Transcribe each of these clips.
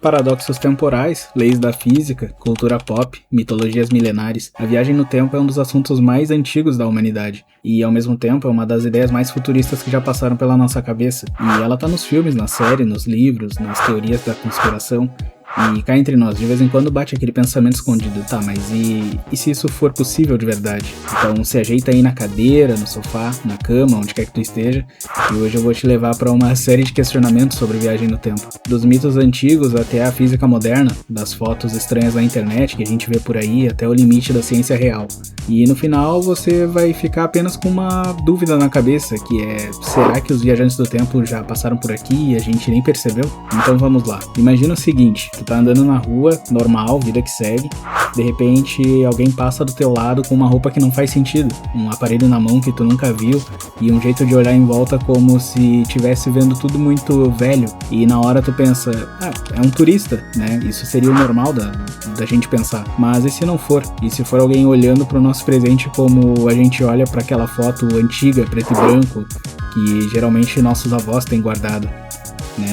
Paradoxos temporais, leis da física, cultura pop, mitologias milenares. A viagem no tempo é um dos assuntos mais antigos da humanidade e, ao mesmo tempo, é uma das ideias mais futuristas que já passaram pela nossa cabeça. E ela tá nos filmes, na série, nos livros, nas teorias da conspiração. E cá entre nós, de vez em quando bate aquele pensamento escondido, tá, mas e se isso for possível de verdade? Então se ajeita aí na cadeira, no sofá, na cama, onde quer que tu esteja, e hoje eu vou te levar para uma série de questionamentos sobre viagem no tempo. Dos mitos antigos até a física moderna, das fotos estranhas na internet que a gente vê por aí, até o limite da ciência real. E no final você vai ficar apenas com uma dúvida na cabeça, que é, será que os viajantes do tempo já passaram por aqui e a gente nem percebeu? Então vamos lá. Imagina o seguinte, tu tá andando na rua, normal, vida que segue, de repente alguém passa do teu lado com uma roupa que não faz sentido, um aparelho na mão que tu nunca viu e um jeito de olhar em volta como se estivesse vendo tudo muito velho, e na hora tu pensa, é um turista, né? Isso seria o normal da gente pensar. Mas e se não for? E se for alguém olhando pro nosso presente como a gente olha para aquela foto antiga, preto e branco, que geralmente nossos avós têm guardado?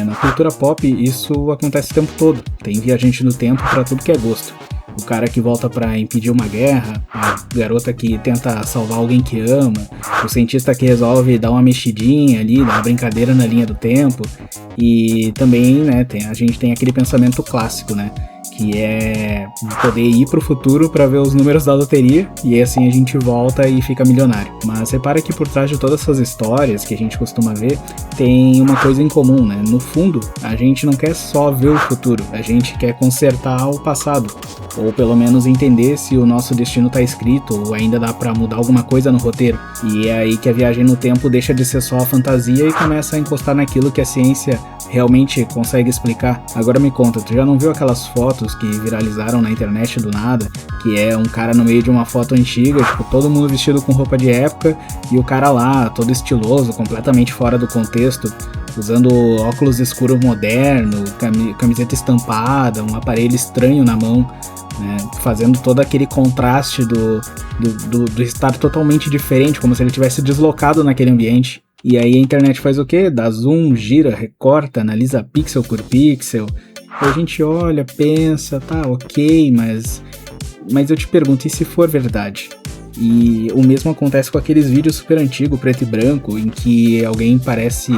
Na cultura pop isso acontece o tempo todo, tem viajante no tempo pra tudo que é gosto. O cara que volta pra impedir uma guerra, a garota que tenta salvar alguém que ama, o cientista que resolve dar uma mexidinha ali, dar uma brincadeira na linha do tempo. E também, a gente tem aquele pensamento clássico, que é poder ir pro futuro para ver os números da loteria e assim a gente volta e fica milionário. Mas repara que por trás de todas essas histórias que a gente costuma ver, tem uma coisa em comum, No fundo, a gente não quer só ver o futuro, a gente quer consertar o passado, ou pelo menos entender se o nosso destino tá escrito ou ainda dá pra mudar alguma coisa no roteiro. E é aí que a viagem no tempo deixa de ser só a fantasia e começa a encostar naquilo que a ciência realmente consegue explicar. Agora me conta, tu já não viu aquelas fotos que viralizaram na internet do nada, que é um cara no meio de uma foto antiga, todo mundo vestido com roupa de época, e o cara lá, todo estiloso, completamente fora do contexto, usando óculos escuros moderno, camiseta estampada, um aparelho estranho na mão, fazendo todo aquele contraste do estar totalmente diferente, como se ele tivesse deslocado naquele ambiente. E aí a internet faz o quê? Dá zoom, gira, recorta, analisa pixel por pixel. A gente olha, pensa, tá, ok, mas eu te pergunto, e se for verdade? E o mesmo acontece com aqueles vídeos super antigos, preto e branco, em que alguém parece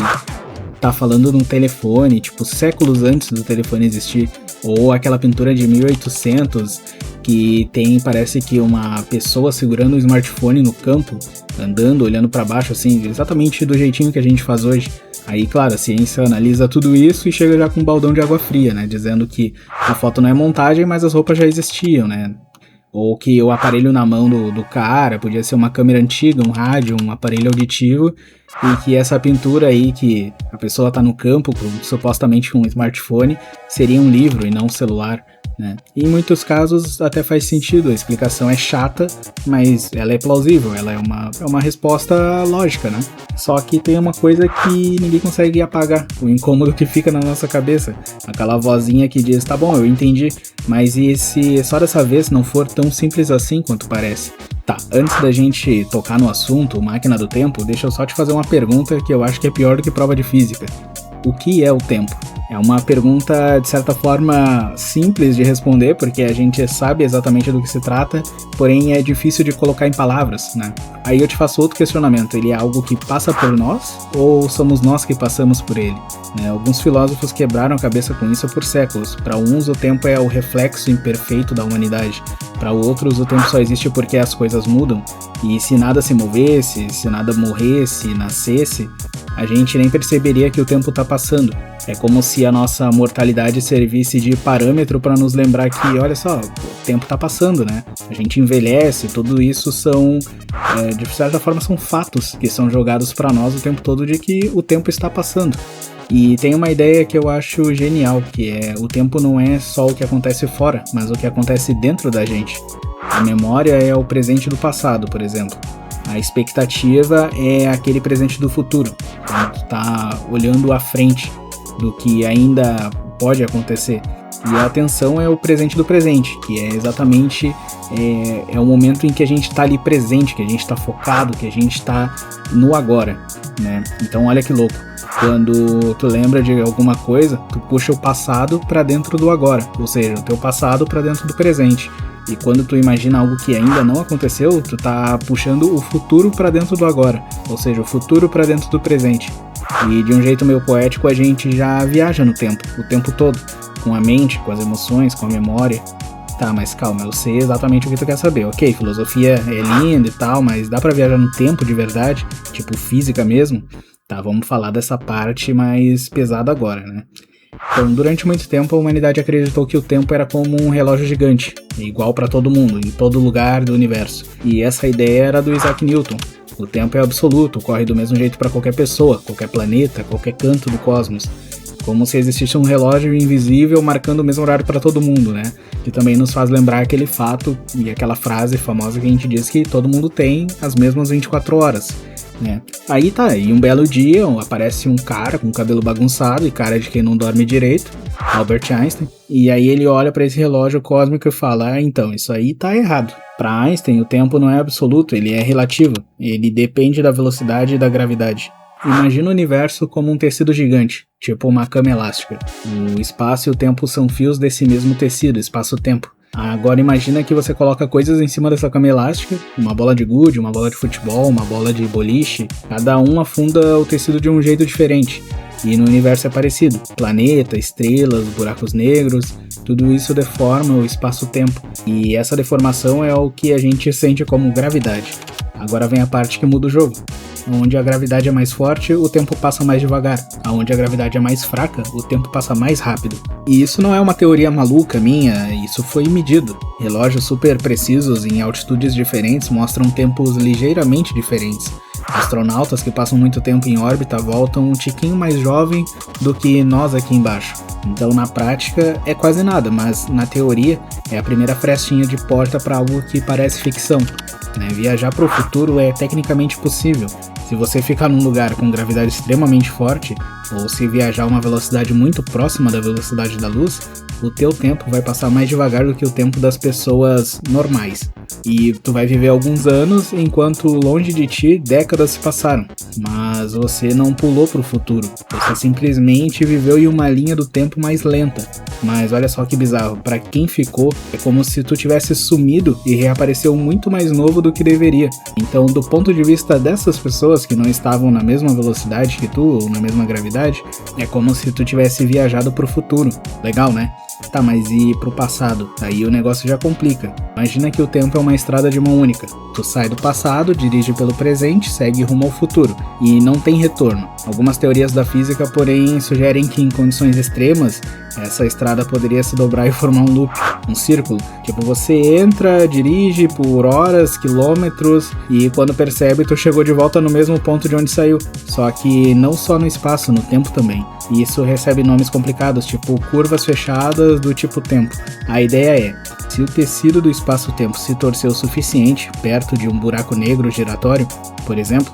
tá falando num telefone, séculos antes do telefone existir. Ou aquela pintura de 1800 que tem, parece que uma pessoa segurando um smartphone no campo, andando, olhando para baixo, assim, exatamente do jeitinho que a gente faz hoje. Aí, claro, a ciência analisa tudo isso e chega já com um baldão de água fria, dizendo que a foto não é montagem, mas as roupas já existiam, Ou que o aparelho na mão do cara podia ser uma câmera antiga, um rádio, um aparelho auditivo, e que essa pintura aí que a pessoa tá no campo, supostamente com um smartphone, seria um livro e não um celular. E em muitos casos até faz sentido, a explicação é chata, mas ela é plausível, ela é uma resposta lógica, Só que tem uma coisa que ninguém consegue apagar, o incômodo que fica na nossa cabeça, aquela vozinha que diz, tá bom, eu entendi, mas e se só dessa vez não for tão simples assim quanto parece? Tá, antes da gente tocar no assunto, máquina do tempo, deixa eu só te fazer uma pergunta que eu acho que é pior do que prova de física. O que é o tempo? É uma pergunta, de certa forma, simples de responder, porque a gente sabe exatamente do que se trata, porém é difícil de colocar em palavras, Aí eu te faço outro questionamento, ele é algo que passa por nós, ou somos nós que passamos por ele? Alguns filósofos quebraram a cabeça com isso por séculos. Para uns, o tempo é o reflexo imperfeito da humanidade. Para outros, o tempo só existe porque as coisas mudam, e se nada se movesse, se nada morresse, nascesse, a gente nem perceberia que o tempo tá passando. É como se a nossa mortalidade servisse de parâmetro para nos lembrar que, olha só, o tempo tá passando, A gente envelhece, tudo isso são, de certa forma, são fatos que são jogados para nós o tempo todo de que o tempo está passando. E tem uma ideia que eu acho genial, que é o tempo não é só o que acontece fora, mas o que acontece dentro da gente. A memória é o presente do passado, por exemplo. A expectativa é aquele presente do futuro, quando tu tá olhando à frente do que ainda pode acontecer. E a atenção é o presente do presente, que é exatamente o momento em que a gente está ali presente, que a gente está focado, que a gente está no agora, né? Então olha que louco. Quando tu lembra de alguma coisa, tu puxa o passado para dentro do agora, ou seja, o teu passado para dentro do presente. E quando tu imagina algo que ainda não aconteceu, tu tá puxando o futuro para dentro do agora, ou seja, o futuro para dentro do presente. E de um jeito meio poético, a gente já viaja no tempo, o tempo todo, com a mente, com as emoções, com a memória. Tá, mas calma, eu sei exatamente o que tu quer saber. Ok, filosofia é linda e tal, mas dá pra viajar no tempo de verdade? Tipo física mesmo? Tá, vamos falar dessa parte mais pesada agora, né? Então, durante muito tempo, a humanidade acreditou que o tempo era como um relógio gigante, igual para todo mundo, em todo lugar do universo. E essa ideia era do Isaac Newton. O tempo é absoluto, corre do mesmo jeito para qualquer pessoa, qualquer planeta, qualquer canto do cosmos. Como se existisse um relógio invisível marcando o mesmo horário para todo mundo, né? Que também nos faz lembrar aquele fato e aquela frase famosa que a gente diz que todo mundo tem as mesmas 24 horas. Né? Aí tá, e um belo dia aparece um cara com cabelo bagunçado e cara de quem não dorme direito, Albert Einstein, e aí ele olha para esse relógio cósmico e fala, então, isso aí tá errado. Para Einstein, o tempo não é absoluto, ele é relativo, ele depende da velocidade e da gravidade. Imagina o universo como um tecido gigante, tipo uma cama elástica. O espaço e o tempo são fios desse mesmo tecido, espaço-tempo. Agora imagina que você coloca coisas em cima dessa cama elástica, uma bola de gude, uma bola de futebol, uma bola de boliche, cada um afunda o tecido de um jeito diferente. E no universo é parecido, planeta, estrelas, buracos negros, tudo isso deforma o espaço-tempo. E essa deformação é o que a gente sente como gravidade. Agora vem a parte que muda o jogo. Onde a gravidade é mais forte, o tempo passa mais devagar. Onde a gravidade é mais fraca, o tempo passa mais rápido. E isso não é uma teoria maluca minha, isso foi medido. Relógios super precisos em altitudes diferentes mostram tempos ligeiramente diferentes. Astronautas que passam muito tempo em órbita voltam um tiquinho mais jovem do que nós aqui embaixo. Então na prática é quase nada, mas na teoria é a primeira frestinha de porta para algo que parece ficção. Viajar para o futuro é tecnicamente possível. Se você ficar num lugar com gravidade extremamente forte, ou se viajar a uma velocidade muito próxima da velocidade da luz, o teu tempo vai passar mais devagar do que o tempo das pessoas normais. E tu vai viver alguns anos, enquanto longe de ti décadas se passaram. Mas você não pulou pro futuro, você simplesmente viveu em uma linha do tempo mais lenta. Mas olha só que bizarro, pra quem ficou, é como se tu tivesse sumido e reapareceu muito mais novo do que deveria. Então, do ponto de vista dessas pessoas que não estavam na mesma velocidade que tu, ou na mesma gravidade, é como se tu tivesse viajado pro futuro. Legal, né? Tá, mas e pro passado? Aí o negócio já complica. Imagina que o tempo é uma estrada de mão única. Tu sai do passado, dirige pelo presente, segue rumo ao futuro. E não tem retorno. Algumas teorias da física, porém, sugerem que em condições extremas, essa estrada poderia se dobrar e formar um loop, um círculo. Tipo, você entra, dirige por horas, quilômetros, e quando percebe, tu chegou de volta no mesmo ponto de onde saiu. Só que não só no espaço, no tempo também. E isso recebe nomes complicados, tipo curvas fechadas do tipo tempo. A ideia é, se o tecido do espaço-tempo se torcer o suficiente, perto de um buraco negro giratório, por exemplo,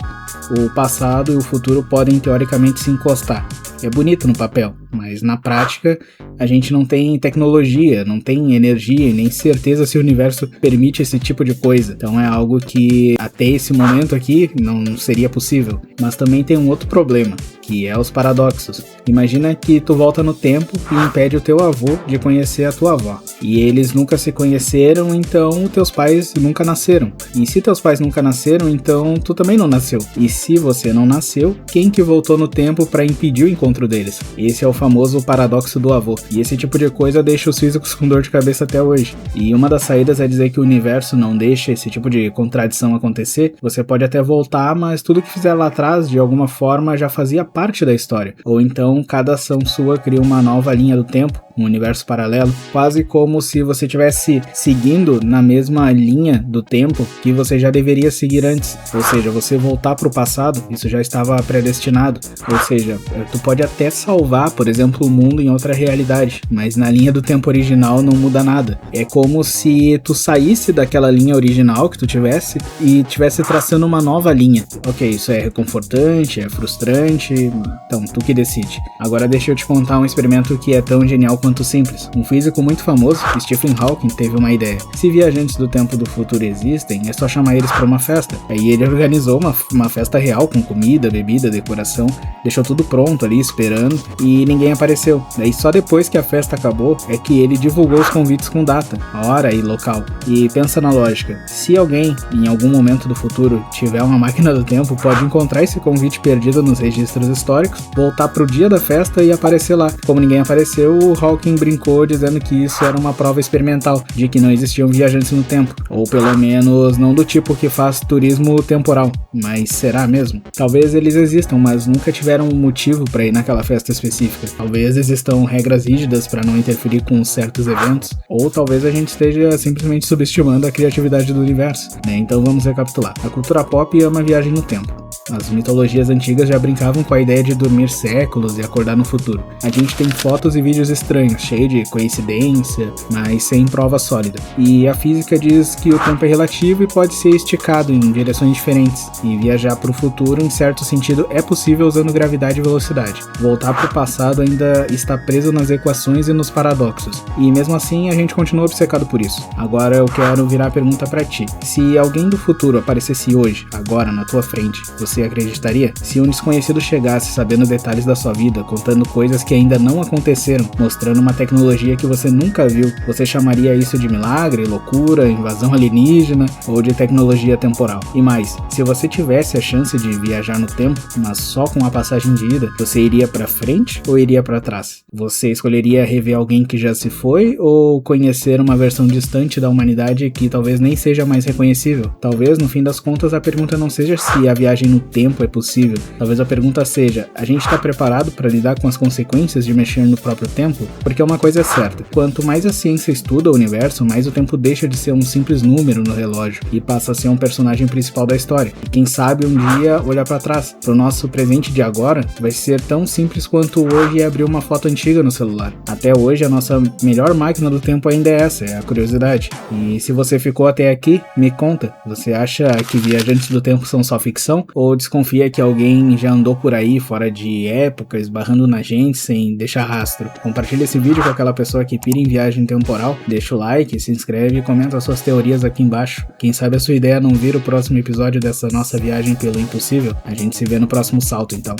o passado e o futuro podem teoricamente se encostar. É bonito no papel, mas na prática a gente não tem tecnologia, não tem energia e nem certeza se o universo permite esse tipo de coisa. Então é algo que até esse momento aqui não seria possível. Mas também tem um outro problema, que é os paradoxos. Imagina que tu volta no tempo e impede o teu avô de conhecer a tua avó. E eles nunca se conheceram, então teus pais nunca nasceram. E se teus pais nunca nasceram, então tu também não nasceu. E se você não nasceu, quem que voltou no tempo para impedir o encontro deles? Esse é o famoso paradoxo do avô. E esse tipo de coisa deixa os físicos com dor de cabeça até hoje. E uma das saídas é dizer que o universo não deixa esse tipo de contradição acontecer. Você pode até voltar, mas tudo que fizer lá atrás, de alguma forma, já fazia parte da história. Ou então, cada ação sua cria uma nova linha do tempo, um universo paralelo, quase como se você estivesse seguindo na mesma linha do tempo que você já deveria seguir antes. Ou seja, você voltar para o passado, isso já estava predestinado. Ou seja, tu pode até salvar, por exemplo, o mundo em outra realidade, mas na linha do tempo original não muda nada. É como se tu saísse daquela linha original que tu tivesse e tivesse traçando uma nova linha. Ok, isso é reconfortante, é frustrante, então tu que decide. Agora deixa eu te contar um experimento que é tão genial quanto simples. Um físico muito famoso, Stephen Hawking, teve uma ideia. Se viajantes do tempo do futuro existem, é só chamar eles para uma festa. Aí ele organizou uma festa real com comida, bebida, decoração, deixou tudo pronto ali esperando e ninguém apareceu. Daí só depois que a festa acabou é que ele divulgou os convites com data, hora e local. E pensa na lógica, se alguém em algum momento do futuro tiver uma máquina do tempo, pode encontrar esse convite perdido nos registros históricos, voltar pro dia da festa e aparecer lá. Como ninguém apareceu, o Hawking brincou dizendo que isso era uma prova experimental, de que não existiam viajantes no tempo, ou pelo menos não do tipo que faz turismo temporal. Mas será mesmo? Talvez eles existam, mas nunca tiveram um motivo para ir naquela festa específica. Talvez existam regras rígidas para não interferir com certos eventos, ou talvez a gente esteja simplesmente subestimando a criatividade do universo, né? Então vamos recapitular. A cultura pop ama viagem no tempo. As mitologias antigas já brincavam com a ideia de dormir séculos e acordar no futuro. A gente tem fotos e vídeos estranhos, cheios de coincidência, mas sem prova sólida. E a física diz que o tempo é relativo e pode ser esticado em direções diferentes, e viajar para o futuro, em certo sentido, é possível usando gravidade e velocidade. Voltar para o passado ainda está preso nas equações e nos paradoxos, e mesmo assim a gente continua obcecado por isso. Agora eu quero virar a pergunta para ti. Se alguém do futuro aparecesse hoje, agora, na tua frente, você acreditaria? Se um desconhecido chegasse sabendo detalhes da sua vida, contando coisas que ainda não aconteceram, mostrando uma tecnologia que você nunca viu, você chamaria isso de milagre, loucura, invasão alienígena ou de tecnologia temporal? E mais, se você tivesse a chance de viajar no tempo, mas só com a passagem de ida, você iria pra frente ou iria pra trás? Você escolheria rever alguém que já se foi ou conhecer uma versão distante da humanidade que talvez nem seja mais reconhecível? Talvez, no fim das contas, a pergunta não seja se a viagem no tempo é possível. Talvez a pergunta seja, a gente está preparado para lidar com as consequências de mexer no próprio tempo? Porque uma coisa é certa, quanto mais a ciência estuda o universo, mais o tempo deixa de ser um simples número no relógio e passa a ser um personagem principal da história. E quem sabe um dia olhar para trás. Pro nosso presente de agora, vai ser tão simples quanto hoje é abrir uma foto antiga no celular. Até hoje, a nossa melhor máquina do tempo ainda é essa, é a curiosidade. E se você ficou até aqui, me conta, você acha que viajantes do tempo são só ficção? Ou desconfia que alguém já andou por aí fora de época, esbarrando na gente sem deixar rastro? Compartilha esse vídeo com aquela pessoa que pira em viagem temporal, deixa o like, se inscreve e comenta suas teorias aqui embaixo. Quem sabe a sua ideia não vira o próximo episódio dessa nossa viagem pelo impossível? A gente se vê no próximo salto então.